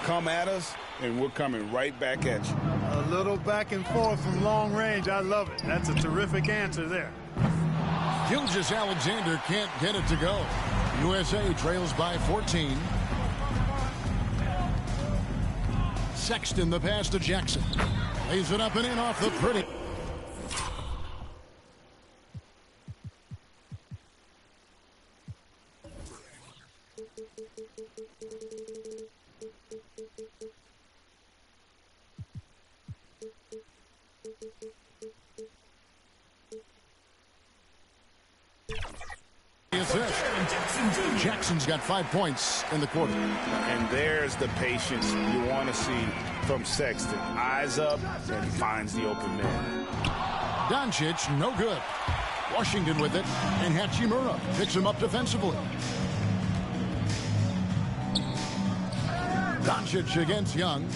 come at us, and we're coming right back at you. A little back and forth from long range. I love it. That's a terrific answer there. Gilgeous-Alexander can't get it to go. USA trails by 14. Sexton the pass to Jackson. Lays it up and in off the pretty. Jackson's got 5 points in the quarter. And there's the patience you want to see from Sexton. Eyes up and finds the open man. Doncic, no good. Washington with it, and Hachimura picks him up defensively. Doncic against Young.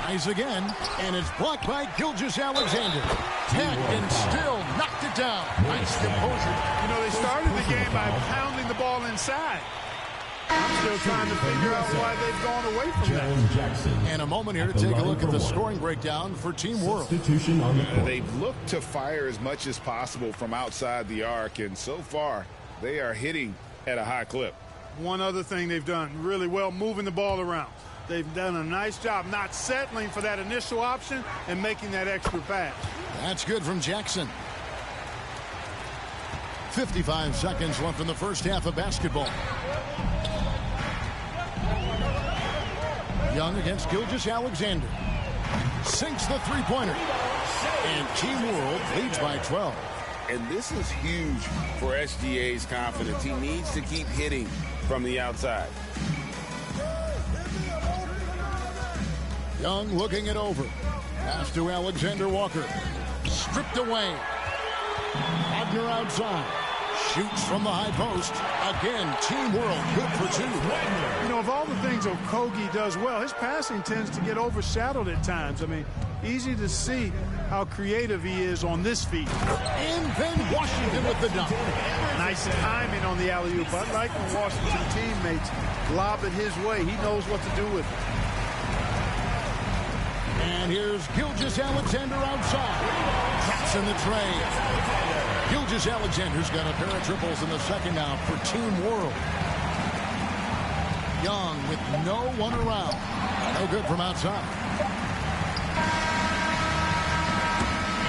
Tries again, and it's blocked by Gilgeous-Alexander. Tagged and still knocked it down. Nice composure. You know, they started the game by pounding the ball inside. I'm still trying to figure out why they've gone away from that. Jackson. And a moment here to take a look at the scoring breakdown for Team World. Substitution on the court. They've looked to fire as much as possible from outside the arc, and so far, they are hitting at a high clip. One other thing they've done really well, moving the ball around. They've done a nice job not settling for that initial option and making that extra pass. That's good from Jackson. 55 seconds left in the first half of basketball. Young against Gilgeous-Alexander. Sinks the three-pointer. And Team World leads by 12. And this is huge for SGA's confidence. He needs to keep hitting from the outside. Young looking it over. Pass to Alexander Walker. Stripped away. Wagner outside. Shoots from the high post. Again, Team World good for two. You know, of all the things Okogie does well, his passing tends to get overshadowed at times. I mean, easy to see how creative he is on this feed. And then Washington with the dunk. Nice timing on the alley-oop. Unlike when Washington teammates lob it his way, he knows what to do with it. And here's Gilgeous-Alexander outside. Taps in the tray. Gilgeous-Alexander's got a pair of triples in the second now for Team World. Young with no one around. No good from outside.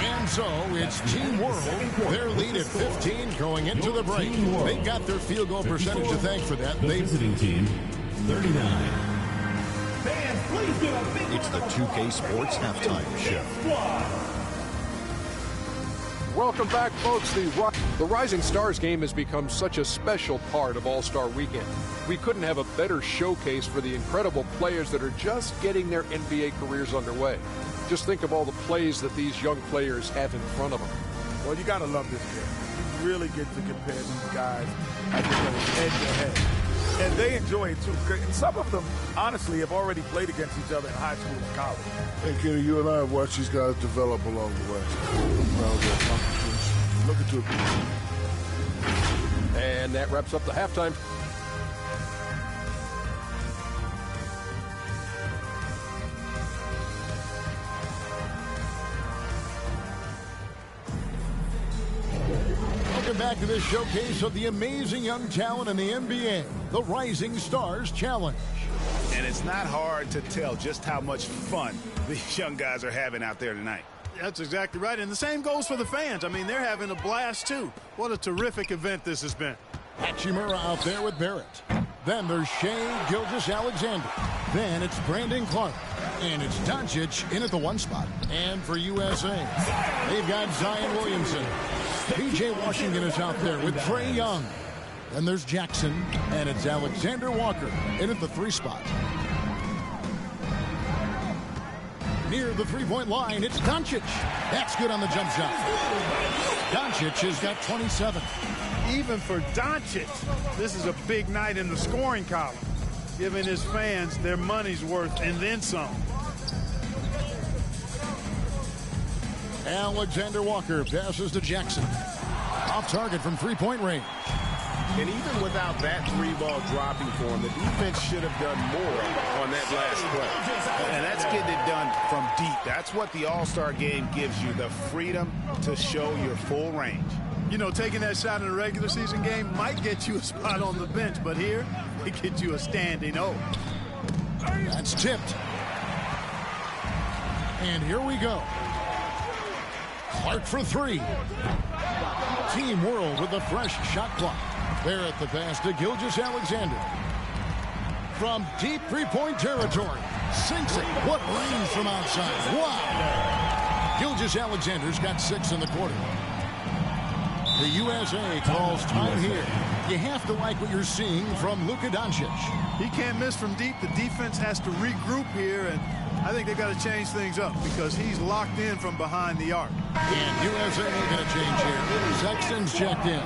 And so it's Team World. Their lead at 15 going into the break. They got their field goal percentage to thank for that. The visiting team, 39. It's the 2K Sports Halftime Show. Welcome back, folks. The Rising Stars game has become such a special part of All-Star Weekend. We couldn't have a better showcase for the incredible players that are just getting their NBA careers underway. Just think of all the plays that these young players have in front of them. Well, you got to love this game. You really get to compare these guys at head to head. And they enjoy it, too. And some of them, honestly, have already played against each other in high school and college. Hey, Kenny, you and I have watched these guys develop along the way. I'm proud of their accomplishments. Looking to it. And that wraps up the halftime. Welcome back to this showcase of the amazing young talent in the NBA, the Rising Stars Challenge. And it's not hard to tell just how much fun these young guys are having out there tonight. That's exactly right. And the same goes for the fans. I mean, they're having a blast, too. What a terrific event this has been. Hachimura out there with Barrett. Then there's Shea Gilgeous-Alexander. Then it's Brandon Clark. And it's Doncic in at the one spot. And for USA, they've got Zion Williamson. P.J. Washington is out there with Trae Young. Then there's Jackson, and it's Alexander Walker in at the three spot. Near the three-point line, it's Doncic. That's good on the jump shot. Doncic has got 27. Even for Doncic, this is a big night in the scoring column, giving his fans their money's worth and then some. Alexander Walker passes to Jackson. Off target from three-point range. And even without that 3-ball dropping for him, the defense should have done more on that last play. And that's getting it done from deep. That's what the All-Star game gives you, the freedom to show your full range. You know, taking that shot in a regular season game might get you a spot on the bench, but here, it gets you a standing O. That's tipped. And here we go. Clark for three. Team World with a fresh shot clock. Barrett the pass to Gilgeous-Alexander. From deep three-point territory. Sinks it. What range from outside. Wow. Gilgeous-Alexander's got 6 in the quarter. The USA calls time here. You have to like what you're seeing from Luka Doncic. He can't miss from deep. The defense has to regroup here, and I think they've got to change things up because he's locked in from behind the arc. And USA going to change here. Sexton's checked in.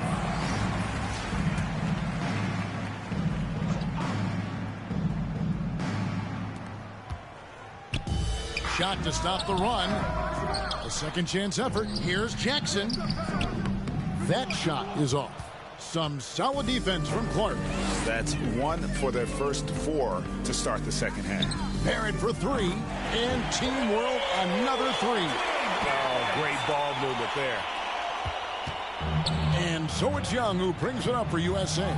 Shot to stop the run. A second chance effort. Here's Jackson. That shot is off. Some solid defense from Clark. That's 1 for their first 4 to start the second half. Barrett for 3. And Team World another 3. Oh, great ball movement there. And so it's Young who brings it up for USA.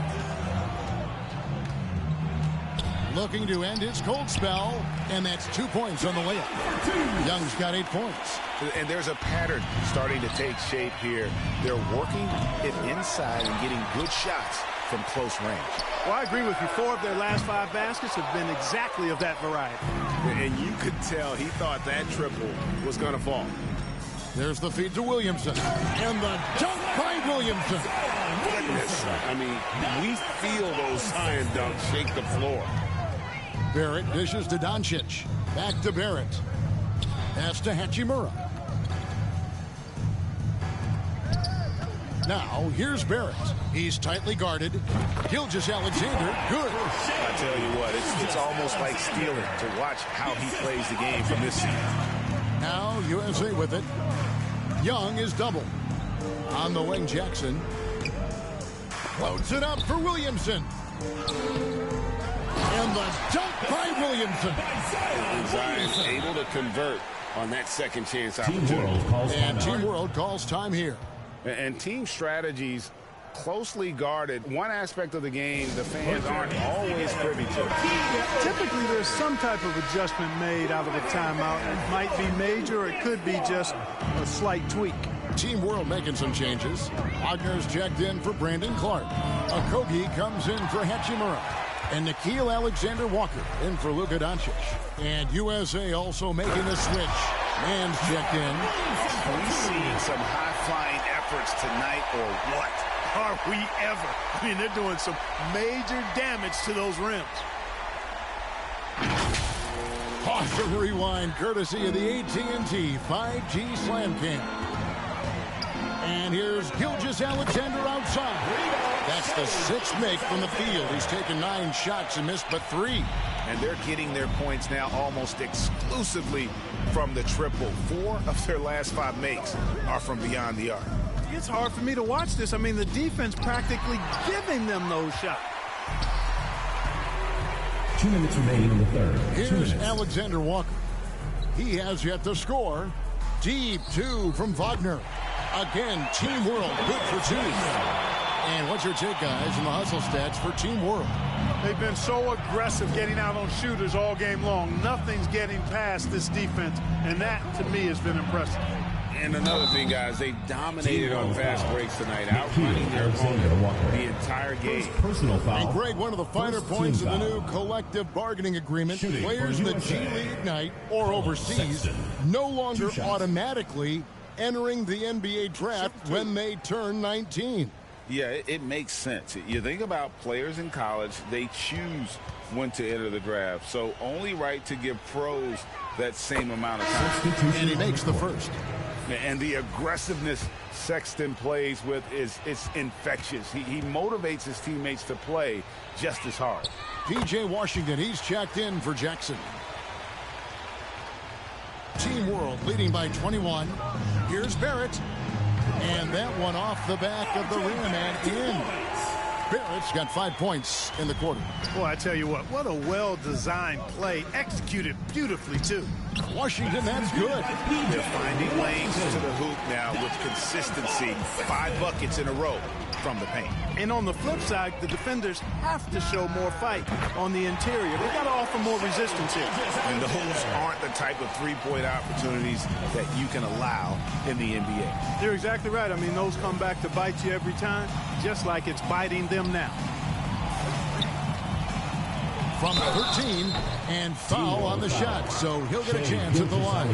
Looking to end his cold spell, and that's 2 points on the layup. Young's got 8 points. And there's a pattern starting to take shape here. They're working it inside and getting good shots from close range. Well, I agree with you. 4 of their last 5 baskets have been exactly of that variety. And you could tell he thought that triple was going to fall. There's the feed to Williamson. And the dunk by Williamson. Goodness. I mean, we feel those science dunks shake the floor. Barrett dishes to Doncic. Back to Barrett. Pass to Hachimura. Now, here's Barrett. He's tightly guarded. Gilgeous-Alexander, good. I tell you what, it's almost like stealing to watch how he plays the game from this season. Now, USA with it. Young is double. On the wing, Jackson. Floats it up for Williamson. And the dunk by Williamson. Zion able to convert on that second chance Team opportunity. World calls And time. Team World calls time here. And team strategies closely guarded. One aspect of the game the fans aren't always privy to. Yeah, typically, there's some type of adjustment made out of a timeout. It might be major, or it could be just a slight tweak. Team World making some changes. Wagner's checked in for Brandon Clark. Okogie comes in for Hachimura. And Nickeil Alexander-Walker in for Luka Doncic. And USA also making a switch. Man's checked in. We see some high-flying efforts tonight, or what? Are we ever? I mean, they're doing some major damage to those rims. Pause and rewind courtesy of the AT&T 5G Slam King. And here's Gilgeous-Alexander outside. That's the 6th make from the field. He's taken 9 shots and missed but 3. And they're getting their points now almost exclusively from the triple. 4 of their last 5 makes are from beyond the arc. It's hard for me to watch this. I mean, the defense practically giving them those shots. 2 minutes remaining in the third. Here's Alexander Walker. He has yet to score. Deep 2 from Wagner. Again, Team World good for 2. And what's your take, guys, in the hustle stats for Team World? They've been so aggressive getting out on shooters all game long. Nothing's getting past this defense, and that, to me, has been impressive. And another thing, guys, they dominated on fast breaks tonight, outrunning their opponent the entire game. Personal foul. And Greg, one of the finer points of the new collective bargaining agreement, players in the G League night or overseas no longer automatically entering the NBA draft when they turn 19. Yeah, it makes sense. You think about players in college, they choose when to enter the draft. So only right to give pros that same amount of time. And he makes the first. And the aggressiveness Sexton plays with it's infectious. He motivates his teammates to play just as hard. P.J. Washington, he's checked in for Jackson. Team World leading by 21. Here's Barrett. And that one off the back of the rim and in. Barrett's got 5 points in the quarter. Boy, I tell you what a well-designed play, executed beautifully, too. Washington, that's good. They're finding lanes to the hoop now with consistency. 5 buckets in a row from the paint. And on the flip side, the defenders have to show more fight on the interior. They've got to offer more resistance here. And those aren't the type of three-point opportunities that you can allow in the NBA. You're exactly right. I mean, those come back to bite you every time, just like it's biting them now. From 13, and foul on the shot, so he'll get a chance at the line.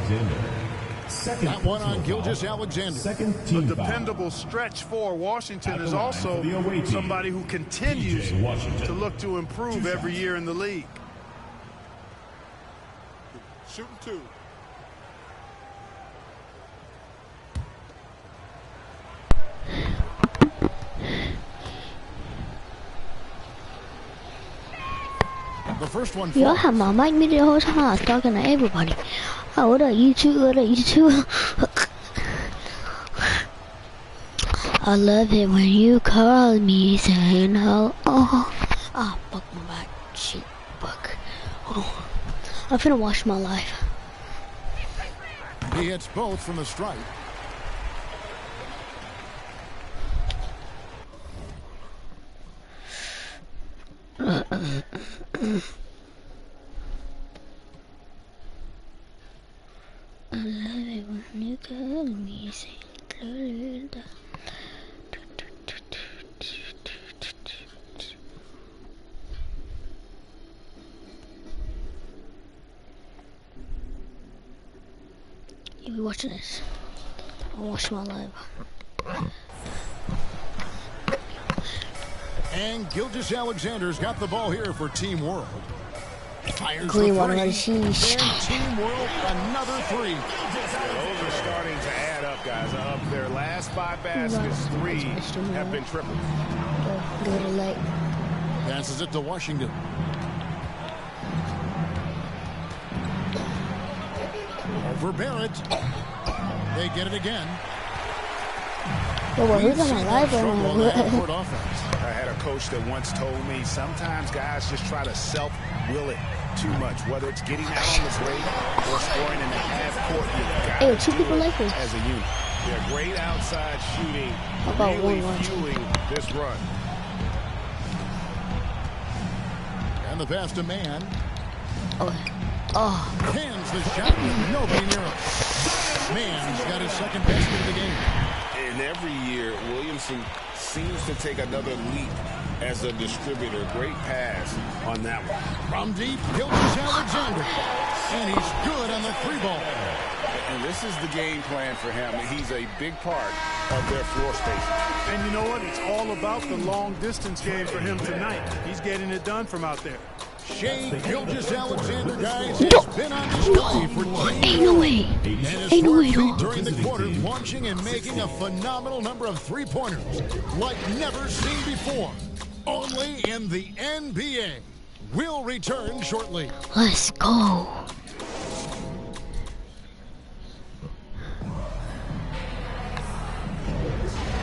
That one on Gilgeous-Alexander. A dependable stretch for Washington is also somebody who continues to look to improve every year in the league. Shooting 2. The first one. Y'all had my mic muted the whole time. I was talking to everybody. Oh, what up, YouTube? What up, YouTube? I love it when you call me saying hello. Ah, fuck my back. Shit, fuck. Hold on. I'm finna wash my life. He hits both from the stripe. I love it when you call me saying hello. You be watching this. I'll watch my live. And Gilgeous-Alexander's got the ball here for Team World. Fires Clean the water, three. sheesh. And Team World, another 3. Those are starting to add up, guys. Of their last 5 baskets, 3 have been triples. Go to late. Passes it to Washington. Over Barrett. They get it again. Yo, well, who's on my live Struggle on the half-court right offense. I had a coach that once told me sometimes guys just try to self-will it too much, whether it's getting out on the break or scoring in the half court. Hey, 2 people like this. As a unit, they're great outside shooting, About really 1-1. fueling this run. And the pass to Mann. Oh, Hands the shot with nobody near him. Mann's got his second basket of the game. And every year, Williamson seems to take another leap as a distributor. Great pass on that one. From deep, Gilgeous-Alexander. And he's good on the 3-ball. And this is the game plan for him. He's a big part of their floor spacing. And you know what? It's all about the long-distance game for him tonight. He's getting it done from out there. Shea Gilgeous-Alexander, guys, has been on display for 2 ain't no way. And his Ain't no 4 way, feet dog. during the quarter, launching and making a phenomenal number of 3-pointers like never seen before. Only in the NBA. We'll return shortly. Let's go.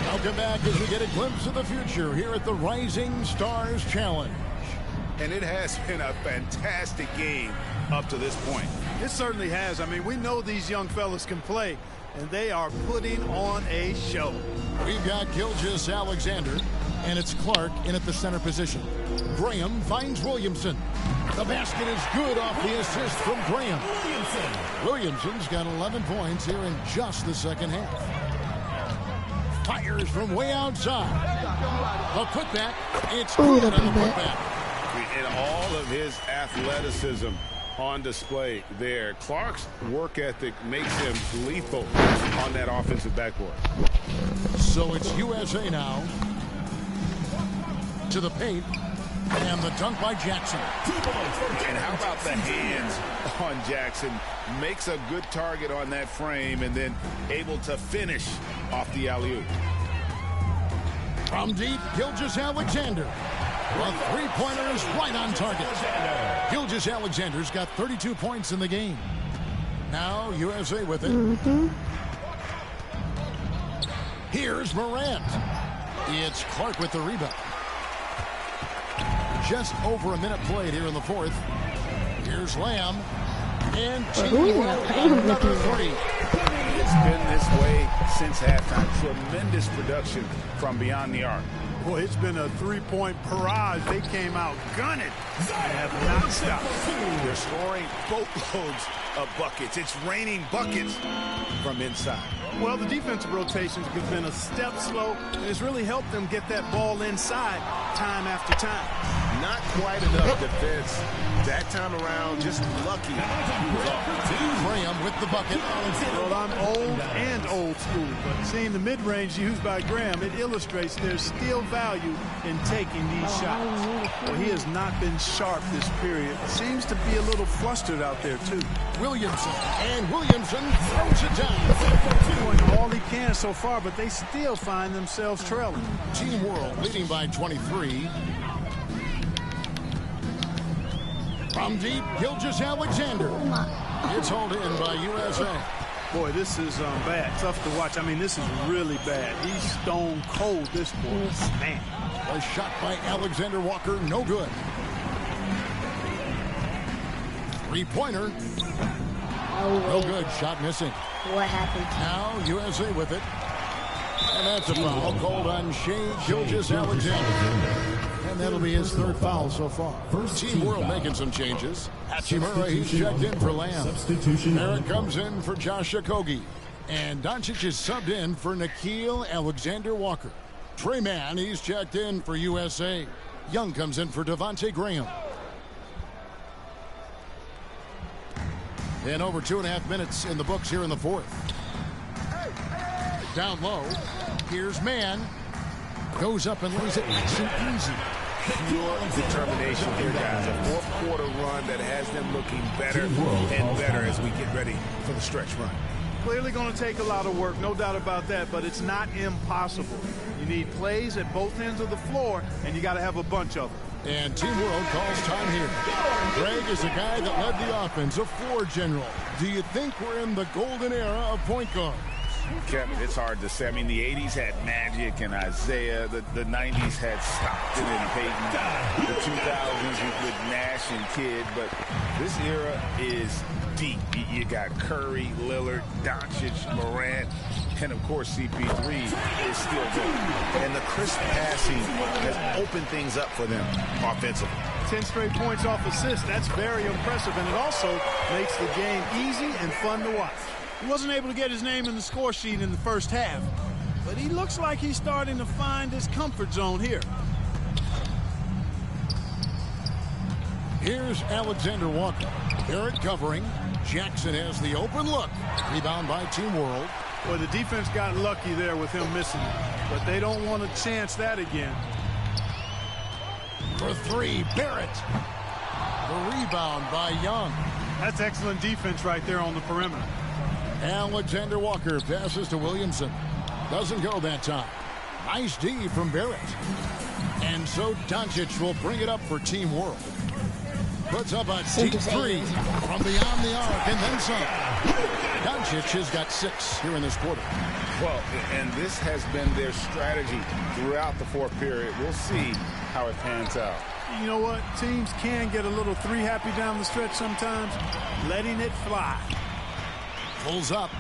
I'll come back as we get a glimpse of the future here at the Rising Stars Challenge. And it has been a fantastic game up to this point. It certainly has. I mean, we know these young fellas can play, and they are putting on a show. We've got Gilgeous-Alexander, and it's Clark in at the center position. Graham finds Williamson. The basket is good off the assist from Graham. Williamson's got 11 points here in just the second half. Fires from way outside. The putback. It's good on the putback. And all of his athleticism on display there. Clark's work ethic makes him lethal on that offensive backboard. So it's USA now. To the paint. And the dunk by Jackson. And how about the hands on Jackson? Makes a good target on that frame and then able to finish off the alley-oop. From deep, Gilgeous-Alexander. The 3-pointer is right on target. Gilgeous-Alexander's got 32 points in the game. Now USA with it. Here's Morant. It's Clark with the rebound. Just over a minute played here in the fourth. Here's Lamb. And Who is that? another three. It's been this way since halftime. Tremendous production from beyond the arc. Boy, it's been a three-point barrage. They came out gunning and have not stopped. They're scoring boatloads of buckets. It's raining buckets from inside. Well, the defensive rotations have been a step slow, and it's really helped them get that ball inside time after time. Not quite enough defense. That time around, just lucky. Graham with the bucket. Well, I'm old school, but seeing the mid-range used by Graham, it illustrates there's still value in taking these shots. Well, he has not been sharp this period. Seems to be a little flustered out there, too. Williamson. And Williamson throws it down. Doing all he can so far, but they still find themselves trailing. Team World leading by 23. From deep, Gilgeous-Alexander. It's hauled in by USA. Boy, this is bad. Tough to watch. I mean, this is really bad. He's stone cold, this boy. Man. A shot by Alexander Walker, no good. Three-pointer. No good. Shot missing. What happened? Now USA with it. And that's a foul called on Shea Gilgeous-Alexander. And that'll be his third foul so far. Team World making some changes. Hachimura, he's checked in for Lamb. Barrett comes in for Josh Okogie. And Doncic is subbed in for Nickeil Alexander-Walker. Trey Mann, he's checked in for USA. Young comes in for Devontae Graham. And over 2.5 minutes in the books here in the fourth. Down low. Here's Mann. Goes up and lays it nice and easy. Pure determination here, guys. A fourth quarter run that has them looking better and better as we get ready for the stretch run. Clearly going to take a lot of work, no doubt about that, but it's not impossible. You need plays at both ends of the floor, and you got to have a bunch of them. And Team World calls time here. Greg is the guy that led the offense, a floor general. Do you think we're in the golden era of point guards? Kevin, it's hard to say. I mean, the 80s had Magic and Isaiah. The 90s had Stockton and Payton. The 2000s with Nash and Kidd. But this era is deep. You got Curry, Lillard, Doncic, Morant, and, of course, CP3 is still there. And the crisp passing has opened things up for them offensively. 10 straight points off assists. That's very impressive, and it also makes the game easy and fun to watch. He wasn't able to get his name in the score sheet in the first half, but he looks like he's starting to find his comfort zone here. Here's Alexander Walker. Barrett covering. Jackson has the open look. Rebound by Team World. Well, the defense got lucky there with him missing it, but they don't want to chance that again. For three, Barrett. The rebound by Young. That's excellent defense right there on the perimeter. Alexander Walker passes to Williamson. Doesn't go that time. Nice D from Barrett. And so Doncic will bring it up for Team World. Puts up a deep three from beyond the arc and then some. Doncic has got 6 here in this quarter. Well, and this has been their strategy throughout the fourth period. We'll see how it pans out. You know what? Teams can get a little three-happy down the stretch sometimes. Letting it fly. Pulls up.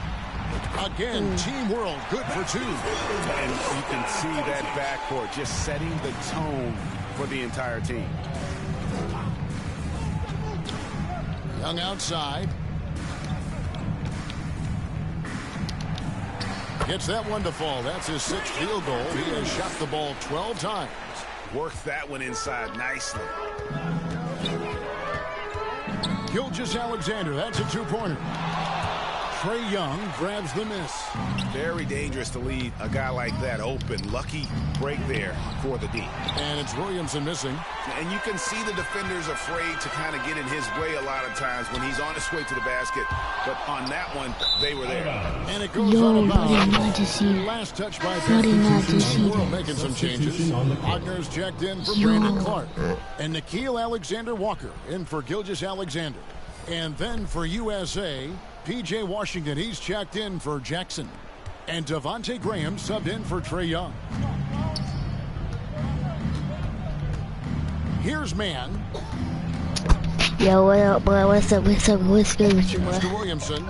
Again, Team World good for 2. And you can see that backcourt just setting the tone for the entire team. Young outside. Gets that one to fall. That's his 6th field goal. He has shot the ball 12 times. Worked that one inside nicely. Gilgeous-Alexander, that's a 2-pointer. Trae Young grabs the miss. Very dangerous to leave a guy like that open. Lucky break there for the D. And it's Williamson missing. And you can see the defenders afraid to kind of get in his way a lot of times when he's on his way to the basket. But on that one, they were there. And it goes out of bounds. Last touch by World making some changes. Wagner's checked in for Brandon Clark. And Nickeil Alexander-Walker in for Gilgeous-Alexander. And then for USA, P.J. Washington, he's checked in for Jackson. And Devontae Graham subbed in for Trae Young. Here's man. Yo, what up, boy? What's up? What's up? What's good with you, boy? Mr. Williamson.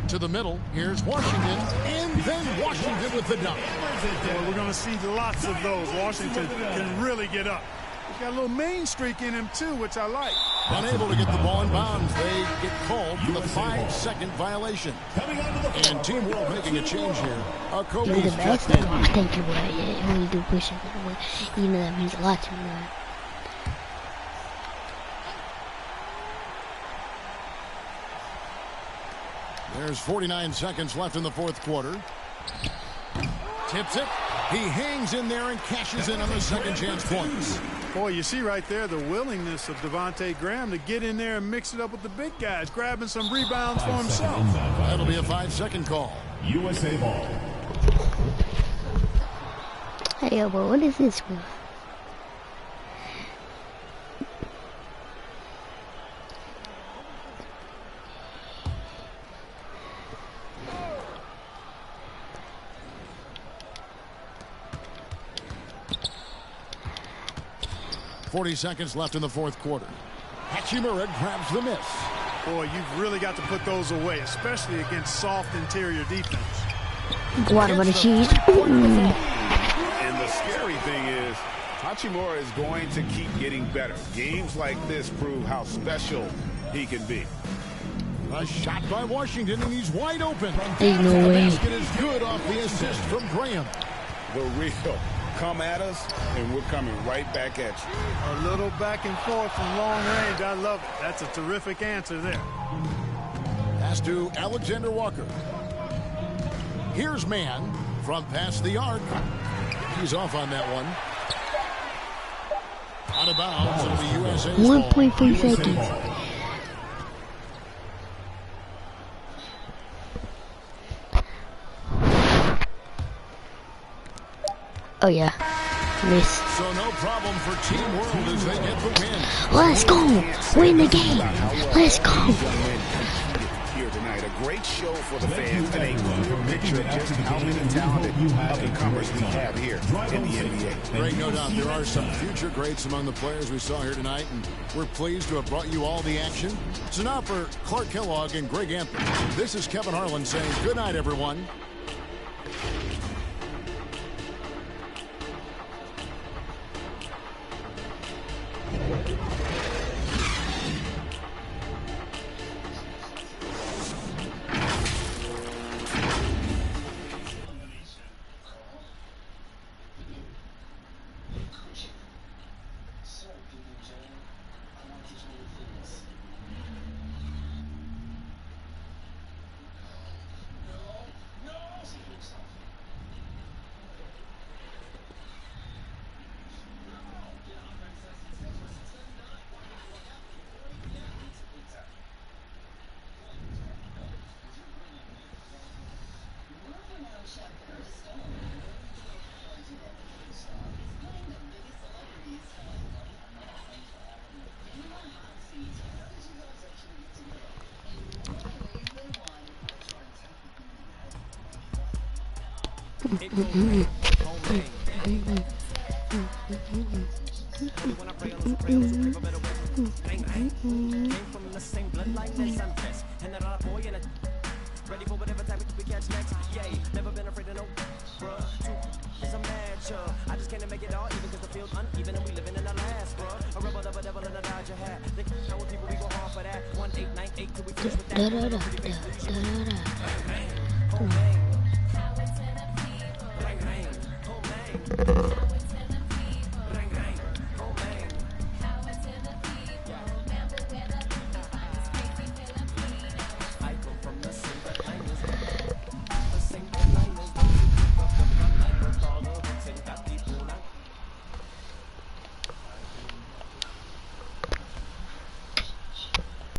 To the middle. Here's Washington. And then Washington with the dunk. Well, we're going to see lots of those. Washington can really get up. He's got a little main streak in him, too, which I like. Unable to get the ball in bounds. They get called for the 5-second violation. And Team World making a change here. You're the best. Thank you, boy. Yeah, when you do push-ups, you know that means a lot to me, man. There's 49 seconds left in the fourth quarter. Tips it. He hangs in there and cashes in on the second chance points. Boy, you see right there the willingness of Devontae Graham to get in there and mix it up with the big guys, grabbing some rebounds for himself. That'll be a 5-second call. USA ball. Hey, yo, but what is this, bro? 40 seconds left in the fourth quarter. Hachimura grabs the miss. Boy, you've really got to put those away, especially against soft interior defense. Water butter cheese. And the scary thing is, Hachimura is going to keep getting better. Games like this prove how special he can be. A shot by Washington, and he's wide open. There's no way. The basket is good off the assist from Graham. The real. Come at us, and we're coming right back at you. A little back and forth from long range. I love it. That's a terrific answer there. Pass to Alexander Walker. Here's man from past the arc. He's off on that one. Out of bounds of the USA. 1.3 seconds. Oh yeah, miss. So no problem for Team World as they get the win. Let's go, win the game. Let's go. Here tonight, a great show for the fans and a clear picture of just how many talented up-and-comers we have here in the NBA. Great, no doubt. There are some future greats among the players we saw here tonight, and we're pleased to have brought you all the action. So now for Clark Kellogg and Greg Anthony, this is Kevin Harlan saying good night, everyone. Ready for whatever time we catch next. Yay, never been afraid of no bruh. It's a match, I just can't make it all even cause the field's uneven and we living in the last, bruh. A rebel, double, devil in a Dodger hat. They know what people we go hard for that. 1898 till we finish with that.